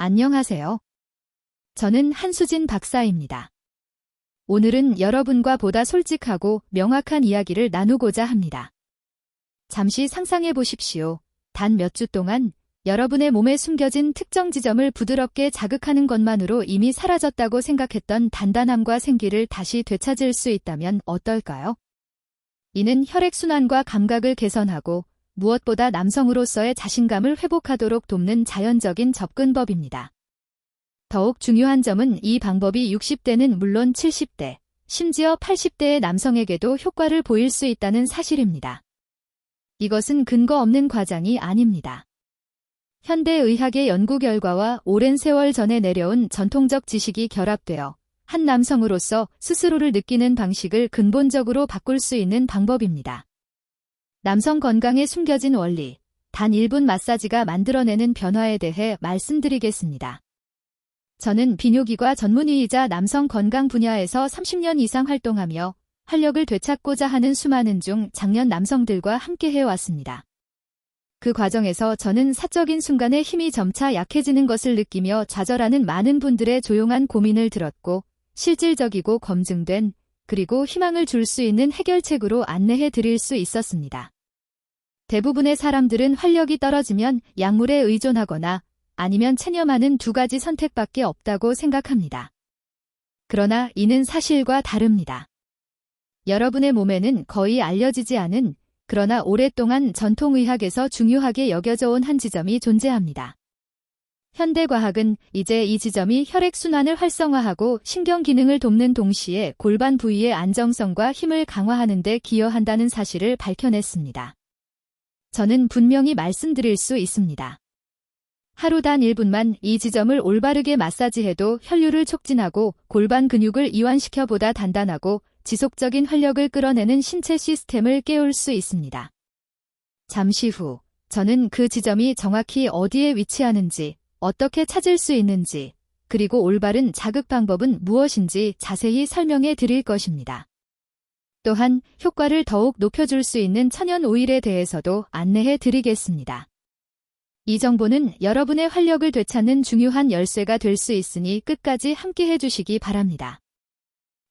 안녕하세요. 저는 한수진 박사입니다. 오늘은 여러분과 보다 솔직하고 명확한 이야기를 나누고자 합니다. 잠시 상상해 보십시오. 단 몇 주 동안 여러분의 몸에 숨겨진 특정 지점을 부드럽게 자극하는 것만으로 이미 사라졌다고 생각했던 단단함과 생기를 다시 되찾을 수 있다면 어떨까요? 이는 혈액순환과 감각을 개선하고 무엇보다 남성으로서의 자신감을 회복하도록 돕는 자연적인 접근법입니다. 더욱 중요한 점은 이 방법이 60대는 물론 70대, 심지어 80대의 남성에게도 효과를 보일 수 있다는 사실입니다. 이것은 근거 없는 과장이 아닙니다. 현대의학의 연구 결과와 오랜 세월 전에 내려온 전통적 지식이 결합되어 한 남성으로서 스스로를 느끼는 방식을 근본적으로 바꿀 수 있는 방법입니다. 남성 건강에 숨겨진 원리, 단 1분 마사지가 만들어내는 변화에 대해 말씀드리겠습니다. 저는 비뇨기과 전문의이자 남성 건강 분야에서 30년 이상 활동하며 활력을 되찾고자 하는 수많은 중장년 남성들과 함께 해왔습니다. 그 과정에서 저는 사적인 순간에 힘이 점차 약해지는 것을 느끼며 좌절하는 많은 분들의 조용한 고민을 들었고 실질적이고 검증된 그리고 희망을 줄 수 있는 해결책으로 안내해 드릴 수 있었습니다. 대부분의 사람들은 활력이 떨어지면 약물에 의존하거나 아니면 체념하는 두 가지 선택밖에 없다고 생각합니다. 그러나 이는 사실과 다릅니다. 여러분의 몸에는 거의 알려지지 않은 그러나 오랫동안 전통의학에서 중요하게 여겨져 온 한 지점이 존재합니다. 현대과학은 이제 이 지점이 혈액순환을 활성화하고 신경기능을 돕는 동시에 골반 부위의 안정성과 힘을 강화하는 데 기여한다는 사실을 밝혀냈습니다. 저는 분명히 말씀드릴 수 있습니다. 하루 단 1분만 이 지점을 올바르게 마사지해도 혈류를 촉진하고 골반 근육을 이완시켜 보다 단단하고 지속적인 활력을 끌어내는 신체 시스템을 깨울 수 있습니다. 잠시 후 저는 그 지점이 정확히 어디에 위치하는지, 어떻게 찾을 수 있는지, 그리고 올바른 자극 방법은 무엇인지 자세히 설명해 드릴 것입니다. 또한 효과를 더욱 높여줄 수 있는 천연 오일에 대해서도 안내해 드리겠습니다. 이 정보는 여러분의 활력을 되찾는 중요한 열쇠가 될 수 있으니 끝까지 함께 해주시기 바랍니다.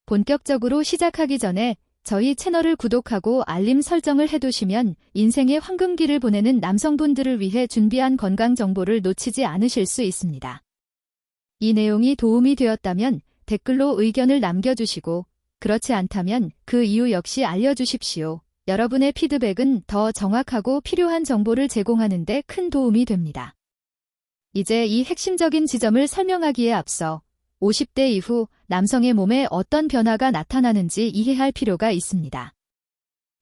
본격적으로 시작하기 전에 저희 채널을 구독하고 알림 설정을 해두시면 인생의 황금기를 보내는 남성분들을 위해 준비한 건강 정보를 놓치지 않으실 수 있습니다. 이 내용이 도움이 되었다면 댓글로 의견을 남겨주시고 그렇지 않다면 그 이유 역시 알려주십시오. 여러분의 피드백은 더 정확하고 필요한 정보를 제공하는 데 큰 도움이 됩니다. 이제 이 핵심적인 지점을 설명하기에 앞서 50대 이후 남성의 몸에 어떤 변화가 나타나는지 이해할 필요가 있습니다.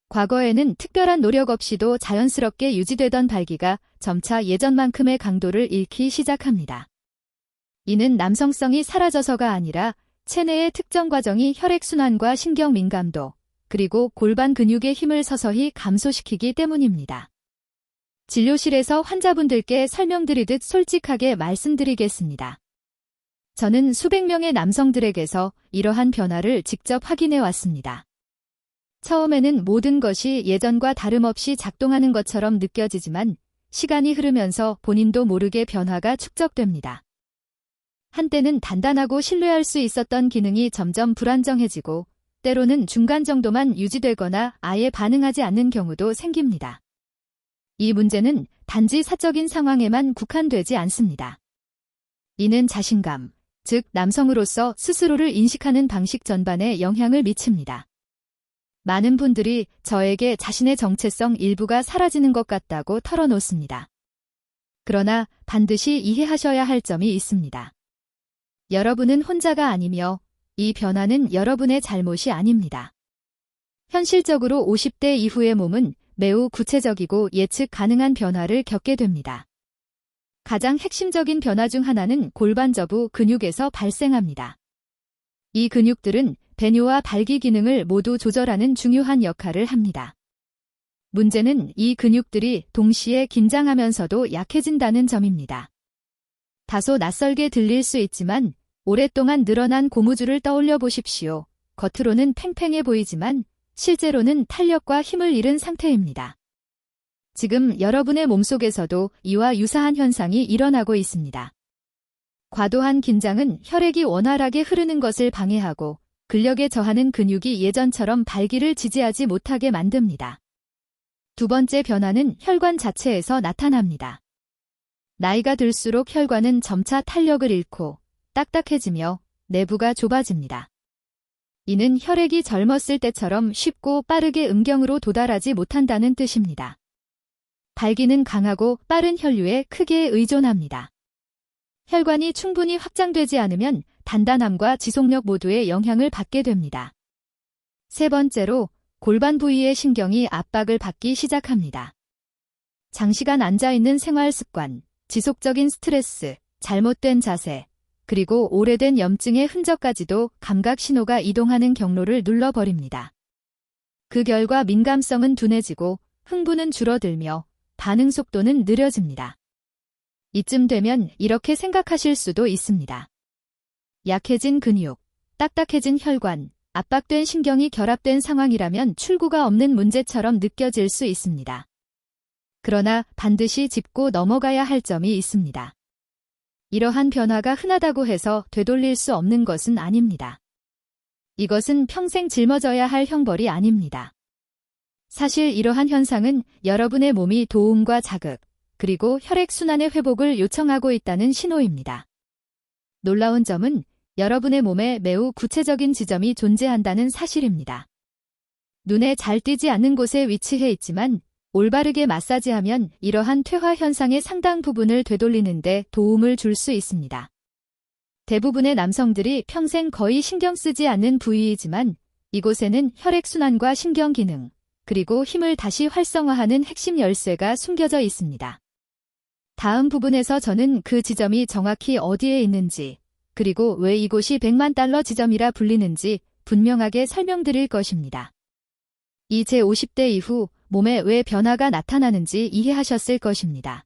과거에는 특별한 노력 없이도 자연스럽게 유지되던 발기가 점차 예전만큼의 강도를 잃기 시작합니다. 이는 남성성이 사라져서가 아니라 체내의 특정 과정이 혈액순환과 신경 민감도, 그리고 골반 근육의 힘을 서서히 감소시키기 때문입니다. 진료실에서 환자분들께 설명드리듯 솔직하게 말씀드리겠습니다. 저는 수백 명의 남성들에게서 이러한 변화를 직접 확인해 왔습니다. 처음에는 모든 것이 예전과 다름없이 작동하는 것처럼 느껴지지만 시간이 흐르면서 본인도 모르게 변화가 축적됩니다. 한때는 단단하고 신뢰할 수 있었던 기능이 점점 불안정해지고 때로는 중간 정도만 유지되거나 아예 반응하지 않는 경우도 생깁니다. 이 문제는 단지 사적인 상황에만 국한되지 않습니다. 이는 자신감, 즉 남성으로서 스스로를 인식하는 방식 전반에 영향을 미칩니다. 많은 분들이 저에게 자신의 정체성 일부가 사라지는 것 같다고 털어놓습니다. 그러나 반드시 이해하셔야 할 점이 있습니다. 여러분은 혼자가 아니며 이 변화는 여러분의 잘못이 아닙니다. 현실적으로 50대 이후의 몸은 매우 구체적이고 예측 가능한 변화를 겪게 됩니다. 가장 핵심적인 변화 중 하나는 골반 저부 근육에서 발생합니다. 이 근육들은 배뇨와 발기 기능을 모두 조절하는 중요한 역할을 합니다. 문제는 이 근육들이 동시에 긴장하면서도 약해진다는 점입니다. 다소 낯설게 들릴 수 있지만 오랫동안 늘어난 고무줄을 떠올려 보십시오. 겉으로는 팽팽해 보이지만 실제로는 탄력과 힘을 잃은 상태입니다. 지금 여러분의 몸속에서도 이와 유사한 현상이 일어나고 있습니다. 과도한 긴장은 혈액이 원활하게 흐르는 것을 방해하고 근력에 저하는 근육이 예전처럼 발기를 지지하지 못하게 만듭니다. 두 번째 변화는 혈관 자체에서 나타납니다. 나이가 들수록 혈관은 점차 탄력을 잃고 딱딱해지며 내부가 좁아집니다. 이는 혈액이 젊었을 때처럼 쉽고 빠르게 음경으로 도달하지 못한다는 뜻입니다. 발기는 강하고 빠른 혈류에 크게 의존합니다. 혈관이 충분히 확장되지 않으면 단단함과 지속력 모두에 영향을 받게 됩니다. 세 번째로 골반 부위의 신경이 압박을 받기 시작합니다. 장시간 앉아있는 생활 습관, 지속적인 스트레스, 잘못된 자세, 그리고 오래된 염증의 흔적까지도 감각 신호가 이동하는 경로를 눌러버립니다. 그 결과 민감성은 둔해지고 흥분은 줄어들며 반응 속도는 느려집니다. 이쯤 되면 이렇게 생각하실 수도 있습니다. 약해진 근육, 딱딱해진 혈관, 압박된 신경이 결합된 상황이라면 출구가 없는 문제처럼 느껴질 수 있습니다. 그러나 반드시 짚고 넘어가야 할 점이 있습니다. 이러한 변화가 흔하다고 해서 되돌릴 수 없는 것은 아닙니다. 이것은 평생 짊어져야 할 형벌이 아닙니다. 사실 이러한 현상은 여러분의 몸이 도움과 자극, 그리고 혈액순환의 회복을 요청하고 있다는 신호입니다. 놀라운 점은 여러분의 몸에 매우 구체적인 지점이 존재한다는 사실입니다. 눈에 잘 띄지 않는 곳에 위치해 있지만 올바르게 마사지하면 이러한 퇴화 현상의 상당 부분을 되돌리는 데 도움을 줄 수 있습니다. 대부분의 남성들이 평생 거의 신경 쓰지 않는 부위이지만 이곳에는 혈액순환과 신경기능, 그리고 힘을 다시 활성화하는 핵심 열쇠가 숨겨져 있습니다. 다음 부분에서 저는 그 지점이 정확히 어디에 있는지, 그리고 왜 이곳이 100만 달러 지점이라 불리는지 분명하게 설명드릴 것입니다. 이 제50대 이후 몸에 왜 변화가 나타나는지 이해하셨을 것입니다.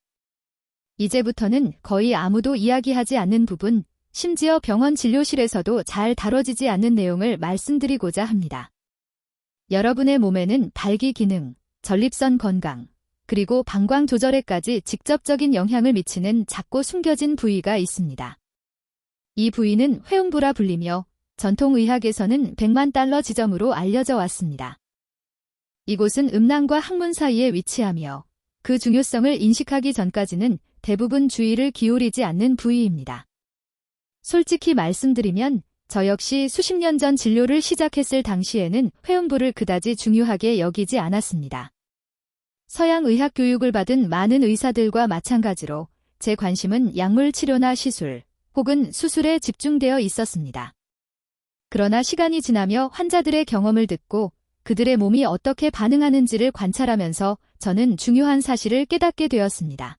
이제부터는 거의 아무도 이야기하지 않는 부분, 심지어 병원 진료실에서도 잘 다뤄지지 않는 내용을 말씀드리고자 합니다. 여러분의 몸에는 발기 기능, 전립선 건강, 그리고 방광 조절에까지 직접적인 영향을 미치는 작고 숨겨진 부위가 있습니다. 이 부위는 회음부라 불리며 전통의학에서는 100만 달러 지점으로 알려져 왔습니다. 이곳은 음낭과 항문 사이에 위치하며 그 중요성을 인식하기 전까지는 대부분 주의를 기울이지 않는 부위입니다. 솔직히 말씀드리면 저 역시 수십 년 전 진료를 시작했을 당시에는 회음부를 그다지 중요하게 여기지 않았습니다. 서양 의학 교육을 받은 많은 의사들과 마찬가지로 제 관심은 약물 치료나 시술, 혹은 수술에 집중되어 있었습니다. 그러나 시간이 지나며 환자들의 경험을 듣고 그들의 몸이 어떻게 반응하는지를 관찰하면서 저는 중요한 사실을 깨닫게 되었습니다.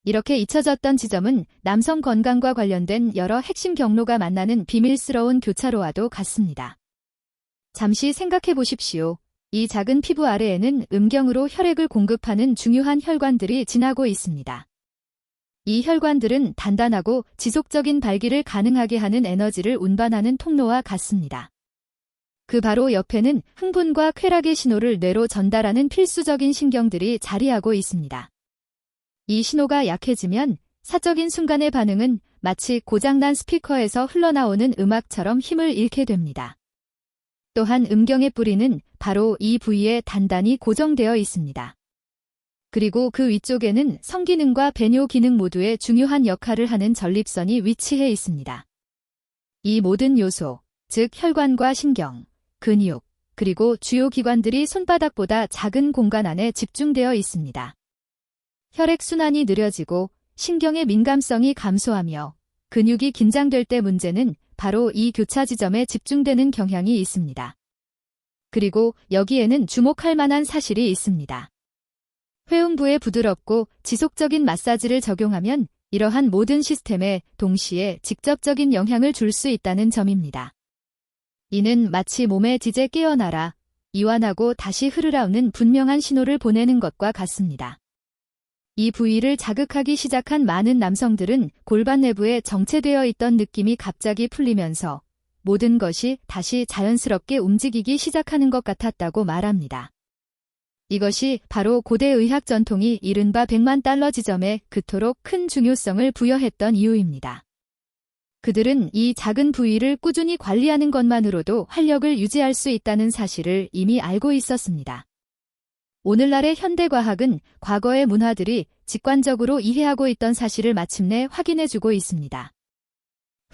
이렇게 잊혀졌던 지점은 남성 건강과 관련된 여러 핵심 경로가 만나는 비밀스러운 교차로와도 같습니다. 잠시 생각해 보십시오. 이 작은 피부 아래에는 음경으로 혈액을 공급하는 중요한 혈관들이 지나고 있습니다. 이 혈관들은 단단하고 지속적인 발기를 가능하게 하는 에너지를 운반하는 통로와 같습니다. 그 바로 옆에는 흥분과 쾌락의 신호를 뇌로 전달하는 필수적인 신경들이 자리하고 있습니다. 이 신호가 약해지면 사적인 순간의 반응은 마치 고장난 스피커에서 흘러나오는 음악처럼 힘을 잃게 됩니다. 또한 음경의 뿌리는 바로 이 부위에 단단히 고정되어 있습니다. 그리고 그 위쪽에는 성기능과 배뇨 기능 모두의 중요한 역할을 하는 전립선이 위치해 있습니다. 이 모든 요소, 즉 혈관과 신경, 근육, 그리고 주요 기관들이 손바닥보다 작은 공간 안에 집중되어 있습니다. 혈액순환이 느려지고 신경의 민감성이 감소하며 근육이 긴장될 때 문제는 바로 이 교차 지점에 집중되는 경향이 있습니다. 그리고 여기에는 주목할 만한 사실이 있습니다. 회음부에 부드럽고 지속적인 마사지를 적용하면 이러한 모든 시스템에 동시에 직접적인 영향을 줄 수 있다는 점입니다. 이는 마치 몸의 지제 깨어나라, 이완하고 다시 흐르라는 분명한 신호를 보내는 것과 같습니다. 이 부위를 자극하기 시작한 많은 남성들은 골반 내부에 정체되어 있던 느낌이 갑자기 풀리면서 모든 것이 다시 자연스럽게 움직이기 시작하는 것 같았다고 말합니다. 이것이 바로 고대 의학 전통이 이른바 100만 달러 지점에 그토록 큰 중요성을 부여했던 이유입니다. 그들은 이 작은 부위를 꾸준히 관리하는 것만으로도 활력을 유지할 수 있다는 사실을 이미 알고 있었습니다. 오늘날의 현대과학은 과거의 문화들이 직관적으로 이해하고 있던 사실을 마침내 확인해주고 있습니다.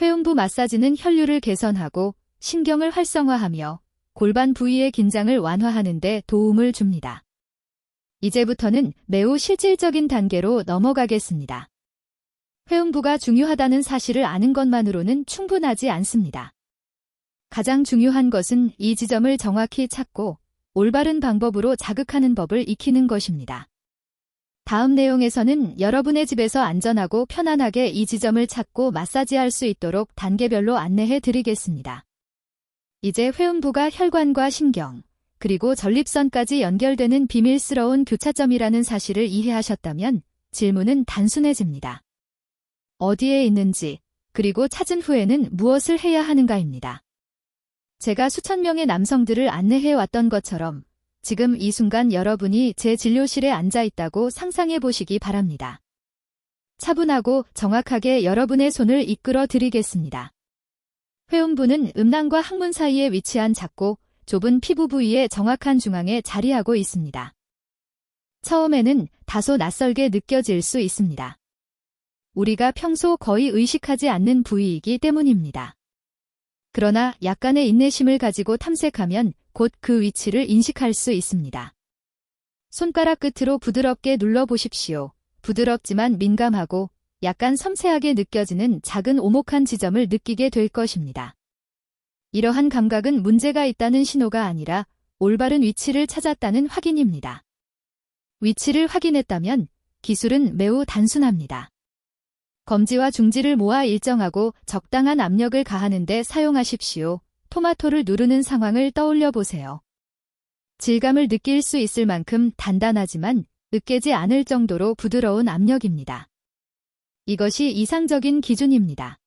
회음부 마사지는 혈류를 개선하고 신경을 활성화하며 골반 부위의 긴장을 완화하는 데 도움을 줍니다. 이제부터는 매우 실질적인 단계로 넘어가겠습니다. 회음부가 중요하다는 사실을 아는 것만으로는 충분하지 않습니다. 가장 중요한 것은 이 지점을 정확히 찾고 올바른 방법으로 자극하는 법을 익히는 것입니다. 다음 내용에서는 여러분의 집에서 안전하고 편안하게 이 지점을 찾고 마사지할 수 있도록 단계별로 안내해 드리겠습니다. 이제 회음부가 혈관과 신경, 그리고 전립선까지 연결되는 비밀스러운 교차점이라는 사실을 이해하셨다면 질문은 단순해집니다. 어디에 있는지, 그리고 찾은 후에는 무엇을 해야 하는가입니다. 제가 수천 명의 남성들을 안내해 왔던 것처럼 지금 이 순간 여러분이 제 진료실에 앉아 있다고 상상해 보시기 바랍니다. 차분하고 정확하게 여러분의 손을 이끌어 드리겠습니다. 회음부는 음낭과 항문 사이에 위치한 작고 좁은 피부 부위의 정확한 중앙에 자리하고 있습니다. 처음에는 다소 낯설게 느껴질 수 있습니다. 우리가 평소 거의 의식하지 않는 부위이기 때문입니다. 그러나 약간의 인내심을 가지고 탐색하면 곧 그 위치를 인식할 수 있습니다. 손가락 끝으로 부드럽게 눌러보십시오. 부드럽지만 민감하고 약간 섬세하게 느껴지는 작은 오목한 지점을 느끼게 될 것입니다. 이러한 감각은 문제가 있다는 신호가 아니라 올바른 위치를 찾았다는 확인입니다. 위치를 확인했다면 기술은 매우 단순합니다. 검지와 중지를 모아 일정하고 적당한 압력을 가하는 데 사용하십시오. 토마토를 누르는 상황을 떠올려 보세요. 질감을 느낄 수 있을 만큼 단단하지만 으깨지 않을 정도로 부드러운 압력입니다. 이것이 이상적인 기준입니다.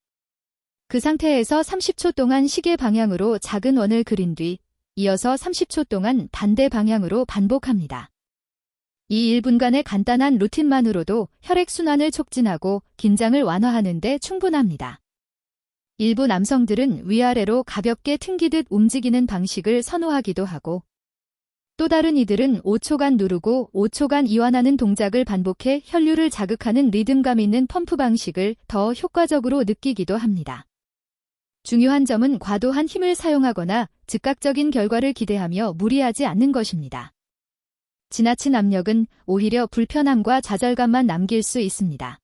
그 상태에서 30초 동안 시계 방향으로 작은 원을 그린 뒤 이어서 30초 동안 반대 방향으로 반복합니다. 이 1분간의 간단한 루틴만으로도 혈액순환을 촉진하고 긴장을 완화하는 데 충분합니다. 일부 남성들은 위아래로 가볍게 튕기듯 움직이는 방식을 선호하기도 하고 또 다른 이들은 5초간 누르고 5초간 이완하는 동작을 반복해 혈류를 자극하는 리듬감 있는 펌프 방식을 더 효과적으로 느끼기도 합니다. 중요한 점은 과도한 힘을 사용하거나 즉각적인 결과를 기대하며 무리하지 않는 것입니다. 지나친 압력은 오히려 불편함과 좌절감만 남길 수 있습니다.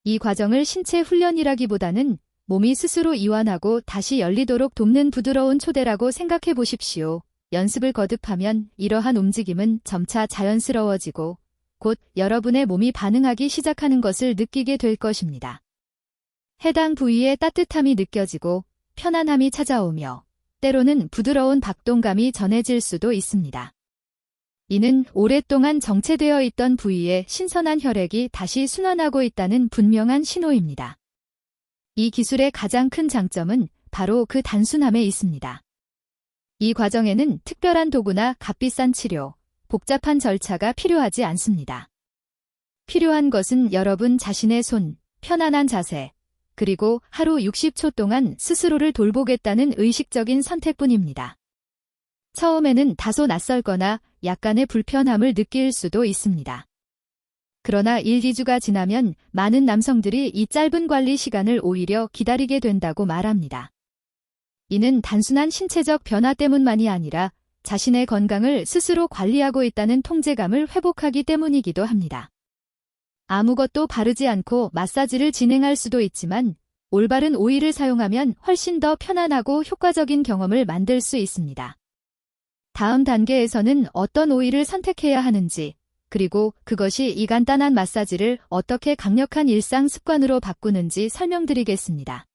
이 과정을 신체 훈련이라기보다는 몸이 스스로 이완하고 다시 열리도록 돕는 부드러운 초대라고 생각해 보십시오. 연습을 거듭하면 이러한 움직임은 점차 자연스러워지고 곧 여러분의 몸이 반응하기 시작하는 것을 느끼게 될 것입니다. 해당 부위에 따뜻함이 느껴지고 편안함이 찾아오며 때로는 부드러운 박동감이 전해질 수도 있습니다. 이는 오랫동안 정체되어 있던 부위에 신선한 혈액이 다시 순환하고 있다는 분명한 신호입니다. 이 기술의 가장 큰 장점은 바로 그 단순함에 있습니다. 이 과정에는 특별한 도구나 값비싼 치료, 복잡한 절차가 필요하지 않습니다. 필요한 것은 여러분 자신의 손, 편안한 자세, 그리고 하루 60초 동안 스스로를 돌보겠다는 의식적인 선택뿐입니다. 처음에는 다소 낯설거나 약간의 불편함을 느낄 수도 있습니다. 그러나 1~2주가 지나면 많은 남성들이 이 짧은 관리 시간을 오히려 기다리게 된다고 말합니다. 이는 단순한 신체적 변화 때문만이 아니라 자신의 건강을 스스로 관리하고 있다는 통제감을 회복하기 때문이기도 합니다. 아무것도 바르지 않고 마사지를 진행할 수도 있지만 올바른 오일을 사용하면 훨씬 더 편안하고 효과적인 경험을 만들 수 있습니다. 다음 단계에서는 어떤 오일을 선택해야 하는지, 그리고 그것이 이 간단한 마사지를 어떻게 강력한 일상 습관으로 바꾸는지 설명드리겠습니다.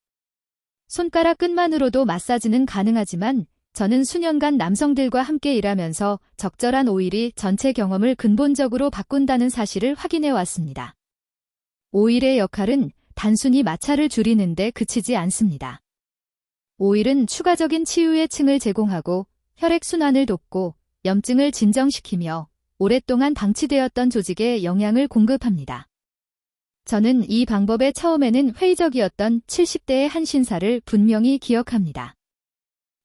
손가락 끝만으로도 마사지는 가능하지만 저는 수년간 남성들과 함께 일하면서 적절한 오일이 전체 경험을 근본적으로 바꾼다는 사실을 확인해 왔습니다. 오일의 역할은 단순히 마찰을 줄이는 데 그치지 않습니다. 오일은 추가적인 치유의 층을 제공하고 혈액순환을 돕고 염증을 진정시키며 오랫동안 방치되었던 조직에 영양을 공급합니다. 저는 이 방법에 처음에는 회의적이었던 70대의 한 신사를 분명히 기억합니다.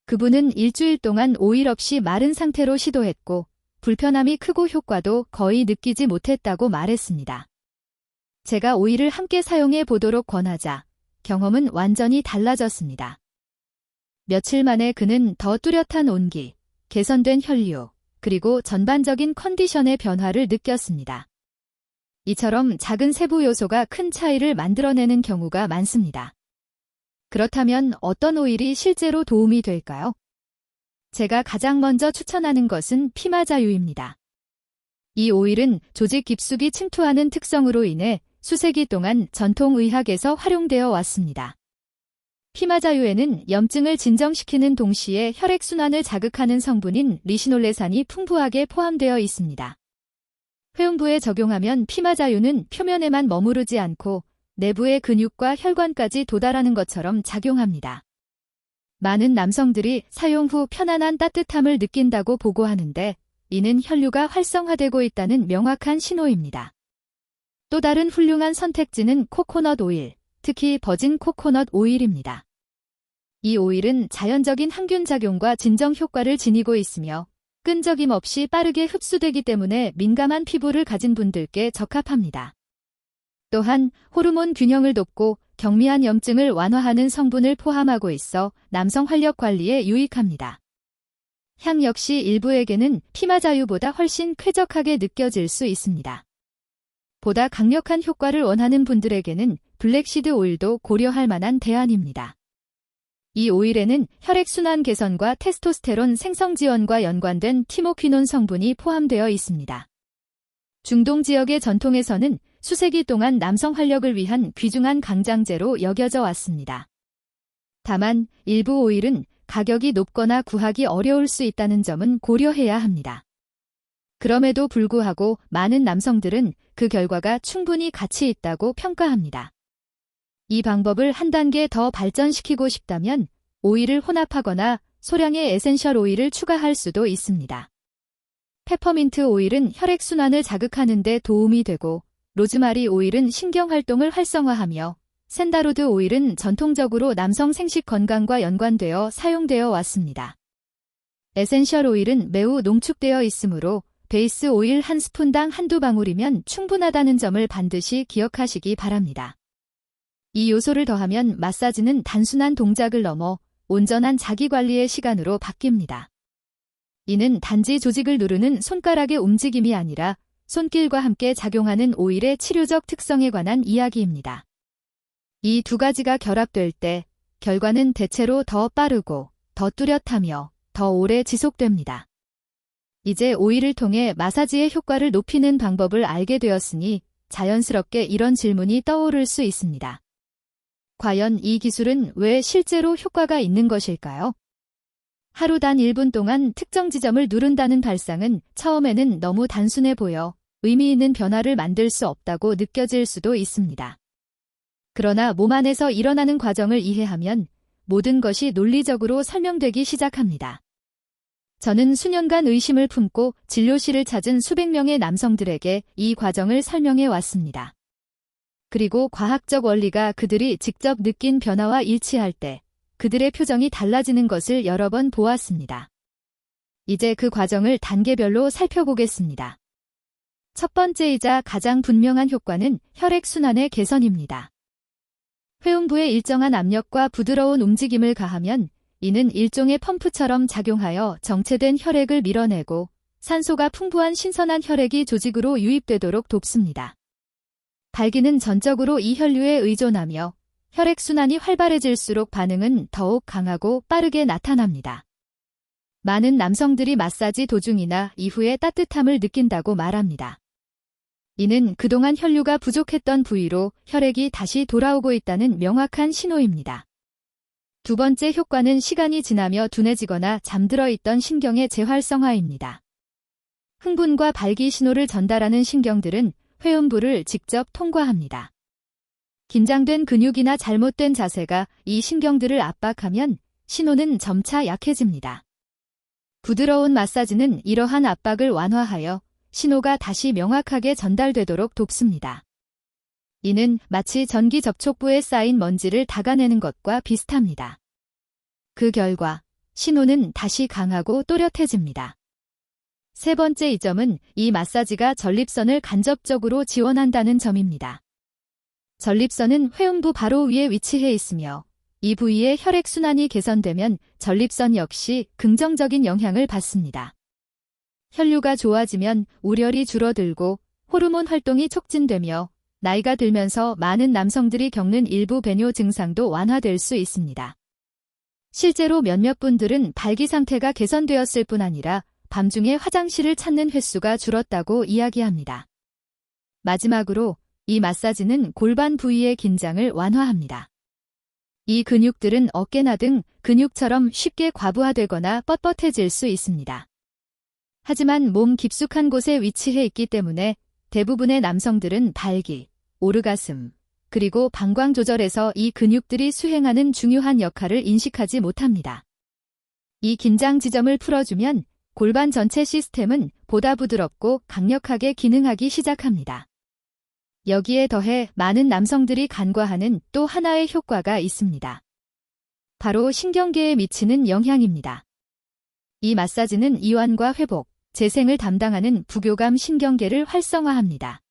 그분은 일주일 동안 오일 없이 마른 상태로 시도했고 불편함이 크고 효과도 거의 느끼지 못했다고 말했습니다. 제가 오일을 함께 사용해 보도록 권하자 경험은 완전히 달라졌습니다. 며칠 만에 그는 더 뚜렷한 온기, 개선된 혈류, 그리고 전반적인 컨디션의 변화를 느꼈습니다. 이처럼 작은 세부 요소가 큰 차이를 만들어내는 경우가 많습니다. 그렇다면 어떤 오일이 실제로 도움이 될까요? 제가 가장 먼저 추천하는 것은 피마자유입니다. 이 오일은 조직 깊숙이 침투하는 특성으로 인해 수세기 동안 전통의학에서 활용되어 왔습니다. 피마자유에는 염증을 진정시키는 동시에 혈액순환을 자극하는 성분인 리시놀레산이 풍부하게 포함되어 있습니다. 회음부에 적용하면 피마자유는 표면에만 머무르지 않고 내부의 근육과 혈관까지 도달하는 것처럼 작용합니다. 많은 남성들이 사용 후 편안한 따뜻함을 느낀다고 보고하는데 이는 혈류가 활성화되고 있다는 명확한 신호입니다. 또 다른 훌륭한 선택지는 코코넛 오일, 특히 버진 코코넛 오일입니다. 이 오일은 자연적인 항균 작용과 진정 효과를 지니고 있으며 끈적임 없이 빠르게 흡수되기 때문에 민감한 피부를 가진 분들께 적합합니다. 또한 호르몬 균형을 돕고 경미한 염증을 완화하는 성분을 포함하고 있어 남성 활력 관리에 유익합니다. 향 역시 일부에게는 피마자유보다 훨씬 쾌적하게 느껴질 수 있습니다. 보다 강력한 효과를 원하는 분들에게는 블랙시드 오일도 고려할 만한 대안입니다. 이 오일에는 혈액순환 개선과 테스토스테론 생성 지원과 연관된 티모퀴논 성분이 포함되어 있습니다. 중동 지역의 전통에서는 수세기 동안 남성 활력을 위한 귀중한 강장제로 여겨져 왔습니다. 다만 일부 오일은 가격이 높거나 구하기 어려울 수 있다는 점은 고려해야 합니다. 그럼에도 불구하고 많은 남성들은 그 결과가 충분히 가치 있다고 평가합니다. 이 방법을 한 단계 더 발전시키고 싶다면 오일을 혼합하거나 소량의 에센셜 오일을 추가할 수도 있습니다. 페퍼민트 오일은 혈액순환을 자극하는 데 도움이 되고 로즈마리 오일은 신경활동을 활성화하며 샌다로드 오일은 전통적으로 남성 생식 건강과 연관되어 사용되어 왔습니다. 에센셜 오일은 매우 농축되어 있으므로 베이스 오일 한 스푼당 한두 방울이면 충분하다는 점을 반드시 기억하시기 바랍니다. 이 요소를 더하면 마사지는 단순한 동작을 넘어 온전한 자기관리의 시간으로 바뀝니다. 이는 단지 조직을 누르는 손가락의 움직임이 아니라 손길과 함께 작용하는 오일의 치료적 특성에 관한 이야기입니다. 이 두 가지가 결합될 때 결과는 대체로 더 빠르고 더 뚜렷하며 더 오래 지속됩니다. 이제 오일을 통해 마사지의 효과를 높이는 방법을 알게 되었으니 자연스럽게 이런 질문이 떠오를 수 있습니다. 과연 이 기술은 왜 실제로 효과가 있는 것일까요? 하루 단 1분 동안 특정 지점을 누른다는 발상은 처음에는 너무 단순해 보여 의미 있는 변화를 만들 수 없다고 느껴질 수도 있습니다. 그러나 몸 안에서 일어나는 과정을 이해하면 모든 것이 논리적으로 설명되기 시작합니다. 저는 수년간 의심을 품고 진료실을 찾은 수백 명의 남성들에게 이 과정을 설명해 왔습니다. 그리고 과학적 원리가 그들이 직접 느낀 변화와 일치할 때 그들의 표정이 달라지는 것을 여러 번 보았습니다. 이제 그 과정을 단계별로 살펴보겠습니다. 첫 번째이자 가장 분명한 효과는 혈액순환의 개선입니다. 회음부에 일정한 압력과 부드러운 움직임을 가하면 이는 일종의 펌프처럼 작용하여 정체된 혈액을 밀어내고 산소가 풍부한 신선한 혈액이 조직으로 유입되도록 돕습니다. 발기는 전적으로 이 혈류에 의존하며 혈액순환이 활발해질수록 반응은 더욱 강하고 빠르게 나타납니다. 많은 남성들이 마사지 도중이나 이후에 따뜻함을 느낀다고 말합니다. 이는 그동안 혈류가 부족했던 부위로 혈액이 다시 돌아오고 있다는 명확한 신호입니다. 두 번째 효과는 시간이 지나며 둔해지거나 잠들어 있던 신경의 재활성화입니다. 흥분과 발기 신호를 전달하는 신경들은 회음부를 직접 통과합니다. 긴장된 근육이나 잘못된 자세가 이 신경들을 압박하면 신호는 점차 약해집니다. 부드러운 마사지는 이러한 압박을 완화하여 신호가 다시 명확하게 전달되도록 돕습니다. 이는 마치 전기 접촉부에 쌓인 먼지를 닦아내는 것과 비슷합니다. 그 결과 신호는 다시 강하고 또렷해집니다. 세 번째 이점은 이 마사지가 전립선을 간접적으로 지원한다는 점입니다. 전립선은 회음부 바로 위에 위치해 있으며 이 부위의 혈액순환이 개선되면 전립선 역시 긍정적인 영향을 받습니다. 혈류가 좋아지면 우열이 줄어들고 호르몬 활동이 촉진되며 나이가 들면서 많은 남성들이 겪는 일부 배뇨 증상도 완화될 수 있습니다. 실제로 몇몇 분들은 발기 상태가 개선되었을 뿐 아니라 밤중에 화장실을 찾는 횟수가 줄었다고 이야기합니다. 마지막으로 이 마사지는 골반 부위의 긴장을 완화합니다. 이 근육들은 어깨나 등 근육처럼 쉽게 과부하되거나 뻣뻣해질 수 있습니다. 하지만 몸 깊숙한 곳에 위치해 있기 때문에 대부분의 남성들은 발기, 오르가슴, 그리고 방광 조절에서 이 근육들이 수행하는 중요한 역할을 인식하지 못합니다. 이 긴장 지점을 풀어주면 골반 전체 시스템은 보다 부드럽고 강력하게 기능하기 시작합니다. 여기에 더해 많은 남성들이 간과하는 또 하나의 효과가 있습니다. 바로 신경계에 미치는 영향입니다. 이 마사지는 이완과 회복, 재생을 담당하는 부교감 신경계를 활성화합니다.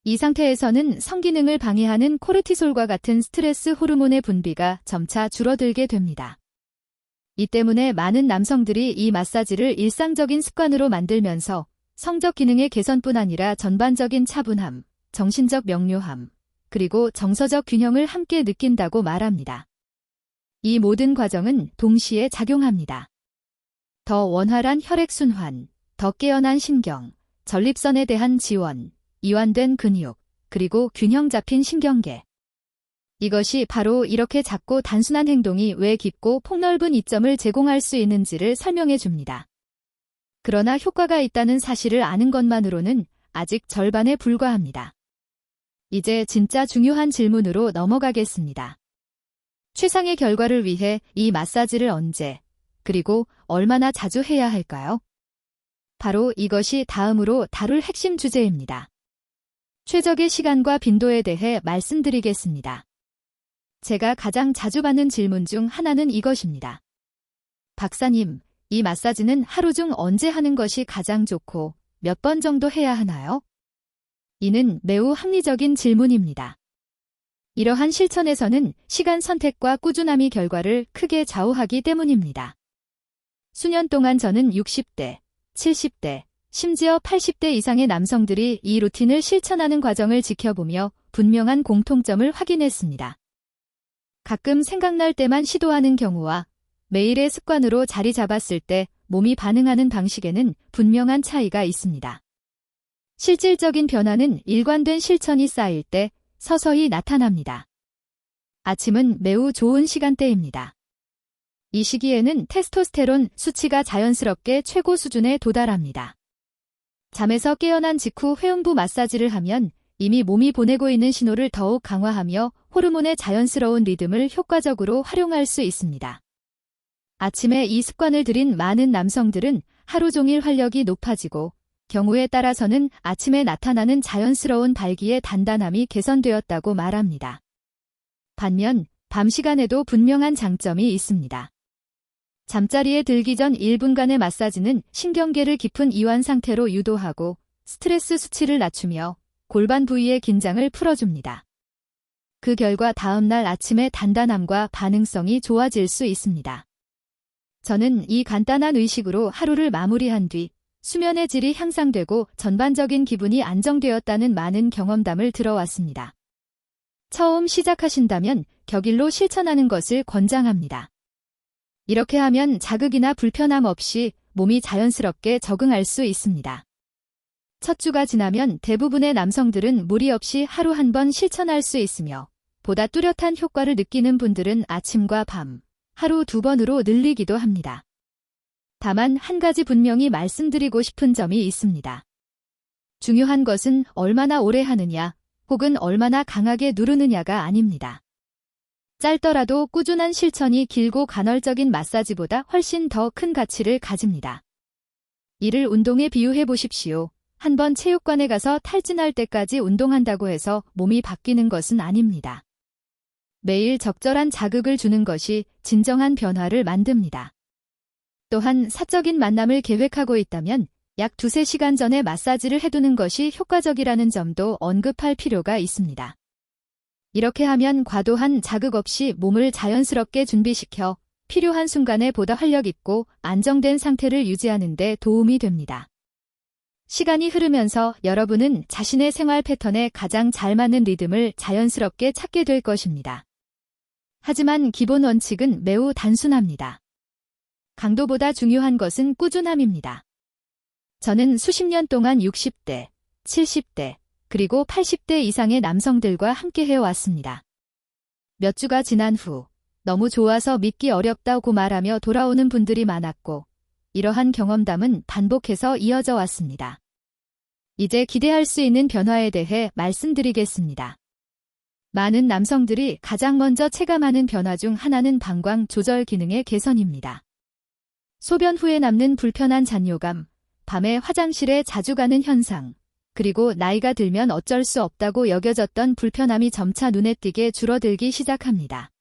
이 상태에서는 성기능을 방해하는 코르티솔과 같은 스트레스 호르몬의 분비가 점차 줄어들게 됩니다. 이 때문에 많은 남성들이 이 마사지를 일상적인 습관으로 만들면서 성적 기능의 개선뿐 아니라 전반적인 차분함, 정신적 명료함, 그리고 정서적 균형을 함께 느낀다고 말합니다. 이 모든 과정은 동시에 작용합니다. 더 원활한 혈액순환, 더 깨어난 신경, 전립선에 대한 지원, 이완된 근육, 그리고 균형 잡힌 신경계. 이것이 바로 이렇게 작고 단순한 행동이 왜 깊고 폭넓은 이점을 제공할 수 있는지를 설명해 줍니다. 그러나 효과가 있다는 사실을 아는 것만으로는 아직 절반에 불과합니다. 이제 진짜 중요한 질문으로 넘어가겠습니다. 최상의 결과를 위해 이 마사지를 언제, 그리고 얼마나 자주 해야 할까요? 바로 이것이 다음으로 다룰 핵심 주제입니다. 최적의 시간과 빈도에 대해 말씀드리겠습니다. 제가 가장 자주 받는 질문 중 하나는 이것입니다. 박사님, 이 마사지는 하루 중 언제 하는 것이 가장 좋고 몇 번 정도 해야 하나요? 이는 매우 합리적인 질문입니다. 이러한 실천에서는 시간 선택과 꾸준함이 결과를 크게 좌우하기 때문입니다. 수년 동안 저는 60대, 70대, 심지어 80대 이상의 남성들이 이 루틴을 실천하는 과정을 지켜보며 분명한 공통점을 확인했습니다. 가끔 생각날 때만 시도하는 경우와 매일의 습관으로 자리 잡았을 때 몸이 반응하는 방식에는 분명한 차이가 있습니다. 실질적인 변화는 일관된 실천이 쌓일 때 서서히 나타납니다. 아침은 매우 좋은 시간대입니다. 이 시기에는 테스토스테론 수치가 자연스럽게 최고 수준에 도달합니다. 잠에서 깨어난 직후 회음부 마사지를 하면 이미 몸이 보내고 있는 신호를 더욱 강화하며 호르몬의 자연스러운 리듬을 효과적으로 활용할 수 있습니다. 아침에 이 습관을 들인 많은 남성들은 하루 종일 활력이 높아지고 경우에 따라서는 아침에 나타나는 자연스러운 발기의 단단함이 개선되었다고 말합니다. 반면 밤 시간에도 분명한 장점이 있습니다. 잠자리에 들기 전 1분간의 마사지는 신경계를 깊은 이완 상태로 유도하고 스트레스 수치를 낮추며 골반 부위의 긴장을 풀어줍니다. 그 결과 다음날 아침의 단단함과 반응성이 좋아질 수 있습니다. 저는 이 간단한 의식으로 하루를 마무리한 뒤 수면의 질이 향상되고 전반적인 기분이 안정되었다는 많은 경험담을 들어왔습니다. 처음 시작하신다면 격일로 실천하는 것을 권장합니다. 이렇게 하면 자극이나 불편함 없이 몸이 자연스럽게 적응할 수 있습니다. 첫 주가 지나면 대부분의 남성들은 무리 없이 하루 한 번 실천할 수 있으며 보다 뚜렷한 효과를 느끼는 분들은 아침과 밤, 하루 2번으로 늘리기도 합니다. 다만 한 가지 분명히 말씀드리고 싶은 점이 있습니다. 중요한 것은 얼마나 오래 하느냐 혹은 얼마나 강하게 누르느냐가 아닙니다. 짧더라도 꾸준한 실천이 길고 간헐적인 마사지보다 훨씬 더 큰 가치를 가집니다. 이를 운동에 비유해 보십시오. 한번 체육관에 가서 탈진할 때까지 운동한다고 해서 몸이 바뀌는 것은 아닙니다. 매일 적절한 자극을 주는 것이 진정한 변화를 만듭니다. 또한 사적인 만남을 계획하고 있다면 약 2~3시간 전에 마사지를 해두는 것이 효과적이라는 점도 언급할 필요가 있습니다. 이렇게 하면 과도한 자극 없이 몸을 자연스럽게 준비시켜 필요한 순간에 보다 활력 있고 안정된 상태를 유지하는 데 도움이 됩니다. 시간이 흐르면서 여러분은 자신의 생활 패턴에 가장 잘 맞는 리듬을 자연스럽게 찾게 될 것입니다. 하지만 기본 원칙은 매우 단순합니다. 강도보다 중요한 것은 꾸준함입니다. 저는 수십 년 동안 60대, 70대, 그리고 80대 이상의 남성들과 함께 해왔습니다. 몇 주가 지난 후 너무 좋아서 믿기 어렵다고 말하며 돌아오는 분들이 많았고 이러한 경험담은 반복해서 이어져 왔습니다. 이제 기대할 수 있는 변화에 대해 말씀드리겠습니다. 많은 남성들이 가장 먼저 체감하는 변화 중 하나는 방광 조절 기능의 개선입니다. 소변 후에 남는 불편한 잔뇨감, 밤에 화장실에 자주 가는 현상, 그리고 나이가 들면 어쩔 수 없다고 여겨졌던 불편함이 점차 눈에 띄게 줄어들기 시작합니다.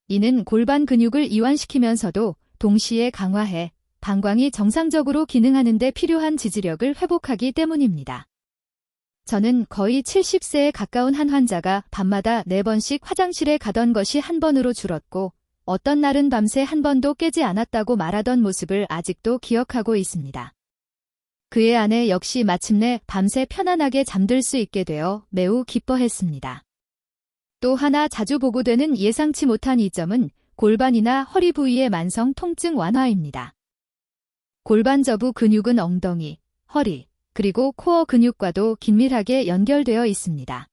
이는 골반 근육을 이완시키면서도 동시에 강화해 방광이 정상적으로 기능하는 데 필요한 지지력을 회복하기 때문입니다. 저는 거의 70세에 가까운 한 환자가 밤마다 4번씩 화장실에 가던 것이 한 번으로 줄었고 어떤 날은 밤새 한 번도 깨지 않았다고 말하던 모습을 아직도 기억하고 있습니다. 그의 아내 역시 마침내 밤새 편안하게 잠들 수 있게 되어 매우 기뻐했습니다. 또 하나 자주 보고되는 예상치 못한 이점은 골반이나 허리 부위의 만성 통증 완화입니다. 골반 저부 근육은 엉덩이, 허리, 그리고 코어 근육과도 긴밀하게 연결되어 있습니다.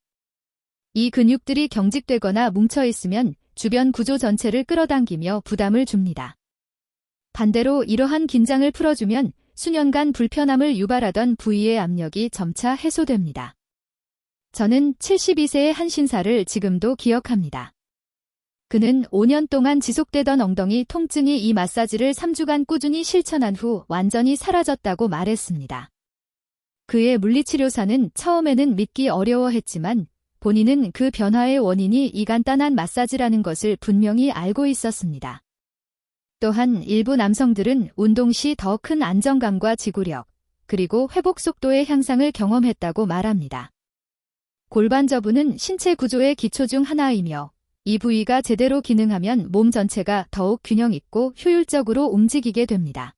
이 근육들이 경직되거나 뭉쳐 있으면 주변 구조 전체를 끌어당기며 부담을 줍니다. 반대로 이러한 긴장을 풀어주면 수년간 불편함을 유발하던 부위의 압력이 점차 해소됩니다. 저는 72세의 한 신사를 지금도 기억합니다. 그는 5년 동안 지속되던 엉덩이 통증이 이 마사지를 3주간 꾸준히 실천한 후 완전히 사라졌다고 말했습니다. 그의 물리치료사는 처음에는 믿기 어려워했지만 본인은 그 변화의 원인이 이 간단한 마사지라는 것을 분명히 알고 있었습니다. 또한 일부 남성들은 운동 시 더 큰 안정감과 지구력, 그리고 회복 속도의 향상을 경험했다고 말합니다. 골반 저부는 신체 구조의 기초 중 하나이며 이 부위가 제대로 기능하면 몸 전체가 더욱 균형 있고 효율적으로 움직이게 됩니다.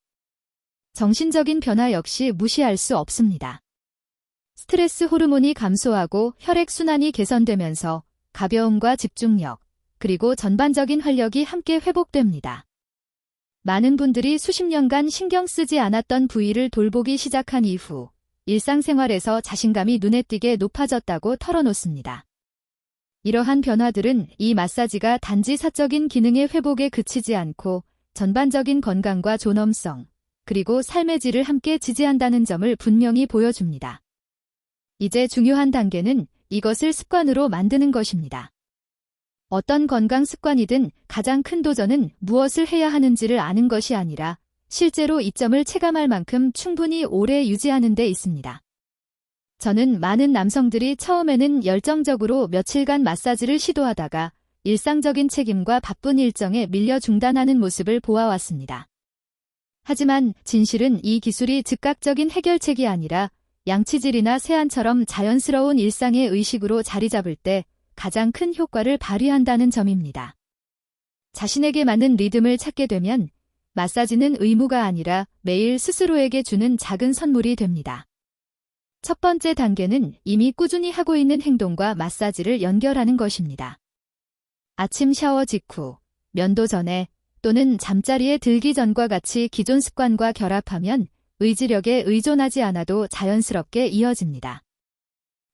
정신적인 변화 역시 무시할 수 없습니다. 스트레스 호르몬이 감소하고 혈액순환이 개선되면서 가벼움과 집중력, 그리고 전반적인 활력이 함께 회복됩니다. 많은 분들이 수십 년간 신경 쓰지 않았던 부위를 돌보기 시작한 이후 일상생활에서 자신감이 눈에 띄게 높아졌다고 털어놓습니다. 이러한 변화들은 이 마사지가 단지 사적인 기능의 회복에 그치지 않고 전반적인 건강과 존엄성, 그리고 삶의 질을 함께 지지한다는 점을 분명히 보여줍니다. 이제 중요한 단계는 이것을 습관으로 만드는 것입니다. 어떤 건강 습관이든 가장 큰 도전은 무엇을 해야 하는지를 아는 것이 아니라 실제로 이점을 체감할 만큼 충분히 오래 유지하는 데 있습니다. 저는 많은 남성들이 처음에는 열정적으로 며칠간 마사지를 시도하다가 일상적인 책임과 바쁜 일정에 밀려 중단하는 모습을 보아왔습니다. 하지만 진실은 이 기술이 즉각적인 해결책이 아니라 양치질이나 세안처럼 자연스러운 일상의 의식으로 자리 잡을 때 가장 큰 효과를 발휘한다는 점입니다. 자신에게 맞는 리듬을 찾게 되면 마사지는 의무가 아니라 매일 스스로에게 주는 작은 선물이 됩니다. 첫 번째 단계는 이미 꾸준히 하고 있는 행동과 마사지를 연결하는 것입니다. 아침 샤워 직후, 면도 전에 또는 잠자리에 들기 전과 같이 기존 습관과 결합하면 의지력에 의존하지 않아도 자연스럽게 이어집니다.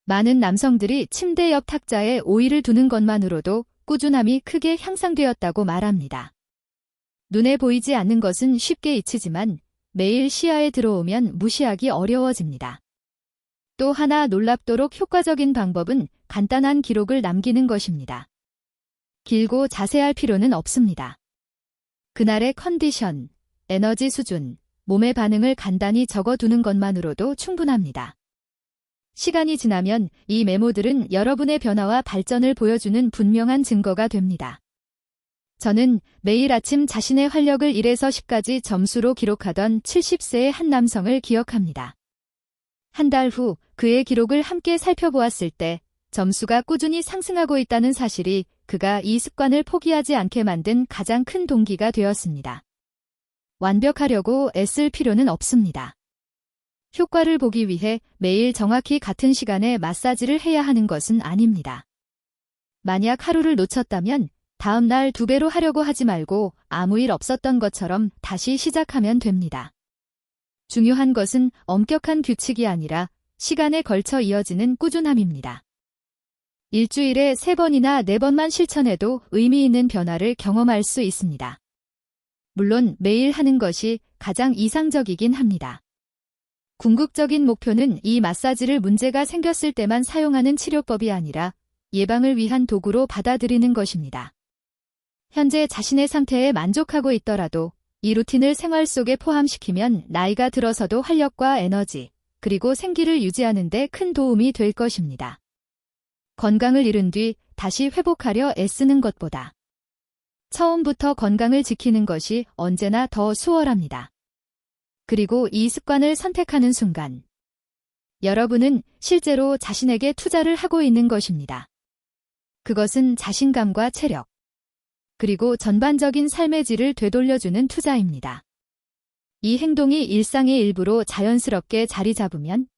많은 남성들이 침대 옆 탁자에 오일을 두는 것만으로도 꾸준함이 크게 향상되었다고 말합니다. 눈에 보이지 않는 것은 쉽게 잊히지만 매일 시야에 들어오면 무시하기 어려워집니다. 또 하나 놀랍도록 효과적인 방법은 간단한 기록을 남기는 것입니다. 길고 자세할 필요는 없습니다. 그날의 컨디션, 에너지 수준, 몸의 반응을 간단히 적어두는 것만으로도 충분합니다. 시간이 지나면 이 메모들은 여러분의 변화와 발전을 보여주는 분명한 증거가 됩니다. 저는 매일 아침 자신의 활력을 1에서 10까지 점수로 기록하던 70세의 한 남성을 기억합니다. 한 달 후 그의 기록을 함께 살펴보았을 때 점수가 꾸준히 상승하고 있다는 사실이 그가 이 습관을 포기하지 않게 만든 가장 큰 동기가 되었습니다. 완벽하려고 애쓸 필요는 없습니다. 효과를 보기 위해 매일 정확히 같은 시간에 마사지를 해야 하는 것은 아닙니다. 만약 하루를 놓쳤다면 다음 날 2배로 하려고 하지 말고 아무 일 없었던 것처럼 다시 시작하면 됩니다. 중요한 것은 엄격한 규칙이 아니라 시간에 걸쳐 이어지는 꾸준함입니다. 일주일에 3번이나 4번만 실천해도 의미 있는 변화를 경험할 수 있습니다. 물론 매일 하는 것이 가장 이상적이긴 합니다. 궁극적인 목표는 이 마사지를 문제가 생겼을 때만 사용하는 치료법이 아니라 예방을 위한 도구로 받아들이는 것입니다. 현재 자신의 상태에 만족하고 있더라도 이 루틴을 생활 속에 포함시키면 나이가 들어서도 활력과 에너지, 그리고 생기를 유지하는 데 큰 도움이 될 것입니다. 건강을 잃은 뒤 다시 회복하려 애쓰는 것보다 처음부터 건강을 지키는 것이 언제나 더 수월합니다. 그리고 이 습관을 선택하는 순간 여러분은 실제로 자신에게 투자를 하고 있는 것입니다. 그것은 자신감과 체력, 그리고 전반적인 삶의 질을 되돌려주는 투자입니다. 이 행동이 일상의 일부로 자연스럽게 자리 잡으면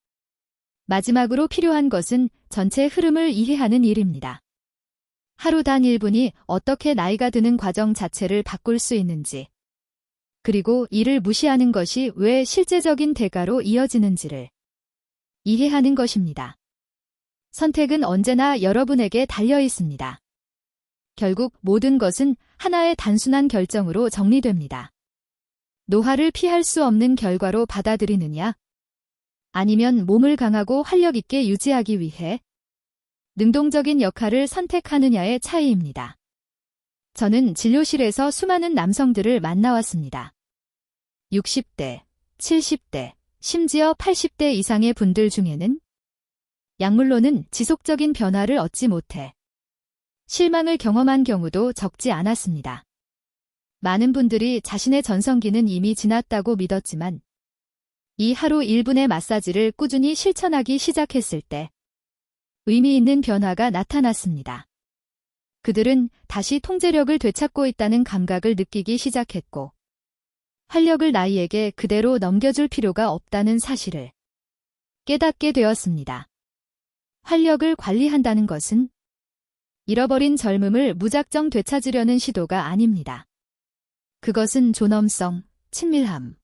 마지막으로 필요한 것은 전체 흐름을 이해하는 일입니다. 하루 단 1분이 어떻게 나이가 드는 과정 자체를 바꿀 수 있는지, 그리고 이를 무시하는 것이 왜 실제적인 대가로 이어지는지를 이해하는 것입니다. 선택은 언제나 여러분에게 달려 있습니다. 결국 모든 것은 하나의 단순한 결정으로 정리됩니다. 노화를 피할 수 없는 결과로 받아들이느냐? 아니면 몸을 강하고 활력 있게 유지하기 위해 능동적인 역할을 선택하느냐의 차이입니다. 저는 진료실에서 수많은 남성들을 만나왔습니다. 60대, 70대, 심지어 80대 이상의 분들 중에는 약물로는 지속적인 변화를 얻지 못해 실망을 경험한 경우도 적지 않았습니다. 많은 분들이 자신의 전성기는 이미 지났다고 믿었지만 이 하루 1분의 마사지를 꾸준히 실천하기 시작했을 때 의미 있는 변화가 나타났습니다. 그들은 다시 통제력을 되찾고 있다는 감각을 느끼기 시작했고 활력을 나이에게 그대로 넘겨줄 필요가 없다는 사실을 깨닫게 되었습니다. 활력을 관리한다는 것은 잃어버린 젊음을 무작정 되찾으려는 시도가 아닙니다. 그것은 존엄성, 친밀함,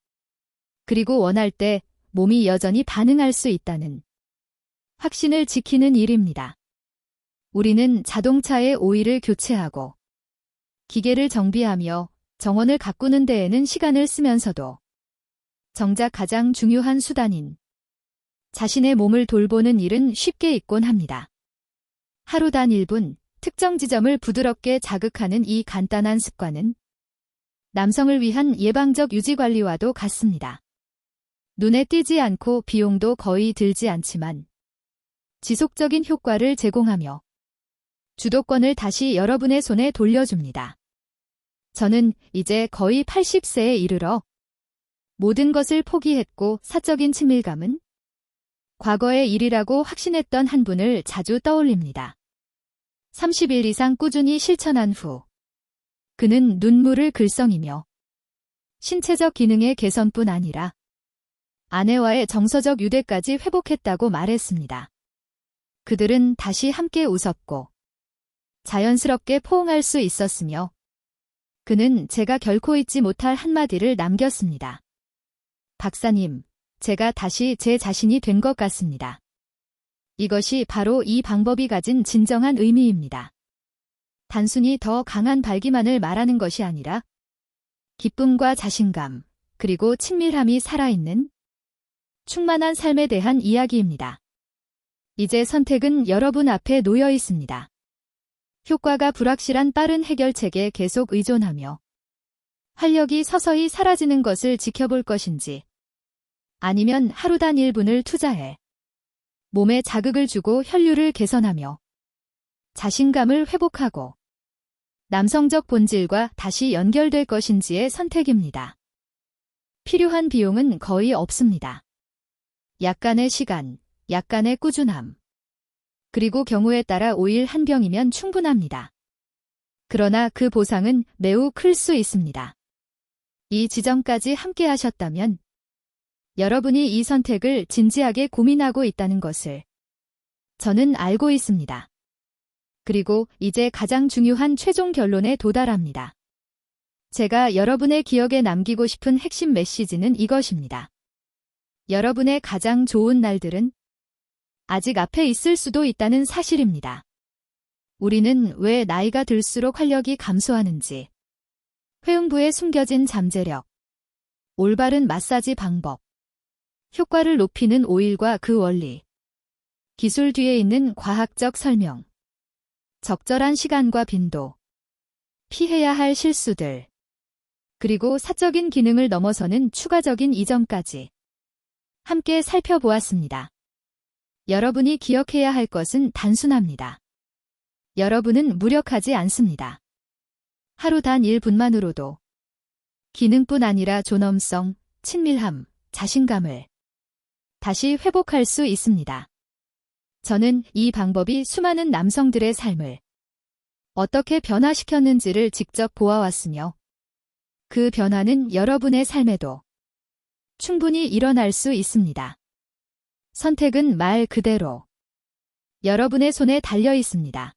그리고 원할 때 몸이 여전히 반응할 수 있다는 확신을 지키는 일입니다. 우리는 자동차의 오일을 교체하고 기계를 정비하며 정원을 가꾸는 데에는 시간을 쓰면서도 정작 가장 중요한 수단인 자신의 몸을 돌보는 일은 쉽게 잊곤 합니다. 하루 단 1분, 특정 지점을 부드럽게 자극하는 이 간단한 습관은 남성을 위한 예방적 유지관리와도 같습니다. 눈에 띄지 않고 비용도 거의 들지 않지만 지속적인 효과를 제공하며 주도권을 다시 여러분의 손에 돌려줍니다. 저는 이제 거의 80세에 이르러 모든 것을 포기했고 사적인 친밀감은 과거의 일이라고 확신했던 한 분을 자주 떠올립니다. 30일 이상 꾸준히 실천한 후 그는 눈물을 글썽이며 신체적 기능의 개선뿐 아니라 아내와의 정서적 유대까지 회복했다고 말했습니다. 그들은 다시 함께 웃었고 자연스럽게 포옹할 수 있었으며 그는 제가 결코 잊지 못할 한마디를 남겼습니다. 박사님, 제가 다시 제 자신이 된 것 같습니다. 이것이 바로 이 방법이 가진 진정한 의미입니다. 단순히 더 강한 발기만을 말하는 것이 아니라 기쁨과 자신감, 그리고 친밀함이 살아있는 충만한 삶에 대한 이야기입니다. 이제 선택은 여러분 앞에 놓여 있습니다. 효과가 불확실한 빠른 해결책에 계속 의존하며 활력이 서서히 사라지는 것을 지켜볼 것인지, 아니면 하루 단 1분을 투자해 몸에 자극을 주고 혈류를 개선하며 자신감을 회복하고 남성적 본질과 다시 연결될 것인지의 선택입니다. 필요한 비용은 거의 없습니다. 약간의 시간, 약간의 꾸준함, 그리고 경우에 따라 오일 한 병이면 충분합니다. 그러나 그 보상은 매우 클 수 있습니다. 이 지점까지 함께 하셨다면 여러분이 이 선택을 진지하게 고민하고 있다는 것을 저는 알고 있습니다. 그리고 이제 가장 중요한 최종 결론에 도달합니다. 제가 여러분의 기억에 남기고 싶은 핵심 메시지는 이것입니다. 여러분의 가장 좋은 날들은 아직 앞에 있을 수도 있다는 사실입니다. 우리는 왜 나이가 들수록 활력이 감소하는지, 회음부에 숨겨진 잠재력, 올바른 마사지 방법, 효과를 높이는 오일과 그 원리, 기술 뒤에 있는 과학적 설명, 적절한 시간과 빈도, 피해야 할 실수들, 그리고 사적인 기능을 넘어서는 추가적인 이점까지 함께 살펴보았습니다. 여러분이 기억해야 할 것은 단순합니다. 여러분은 무력하지 않습니다. 하루 단 1분만으로도 기능뿐 아니라 존엄성, 친밀함, 자신감을 다시 회복할 수 있습니다. 저는 이 방법이 수많은 남성들의 삶을 어떻게 변화시켰는지를 직접 보아왔으며 그 변화는 여러분의 삶에도 충분히 일어날 수 있습니다. 선택은 말 그대로 여러분의 손에 달려 있습니다.